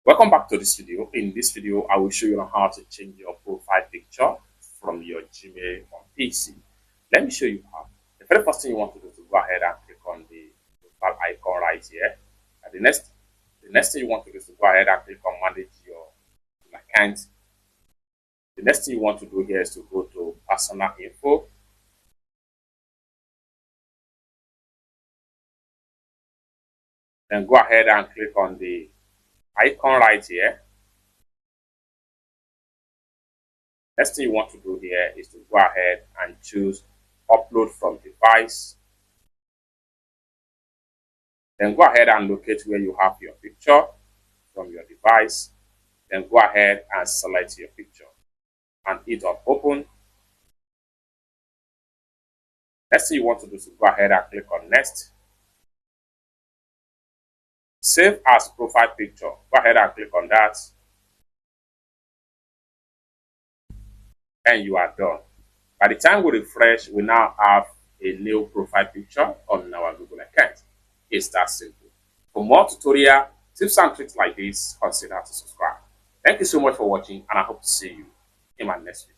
Welcome back to this video. In this video, I will show you how to change your profile picture from your Gmail on PC. Let me show you how. The very first thing you want to do is to go ahead and click on the profile icon right here. And the next thing you want to do is to go ahead and click on manage your account. The next thing you want to do here is to go to personal info. Then go ahead and click on the icon right here. Next thing you want to do here is to go ahead and choose upload from device. Then go ahead and locate where you have your picture from your device. Then go ahead and select your picture and hit on open. Next thing you want to do is to go ahead and click on next. Save as profile picture. Go ahead and click on that. And you are done. By the time we refresh, we now have a new profile picture on our Google account. It's that simple. For more tutorial tips and tricks like this, consider to subscribe. Thank you so much for watching, and I hope to see you in my next video.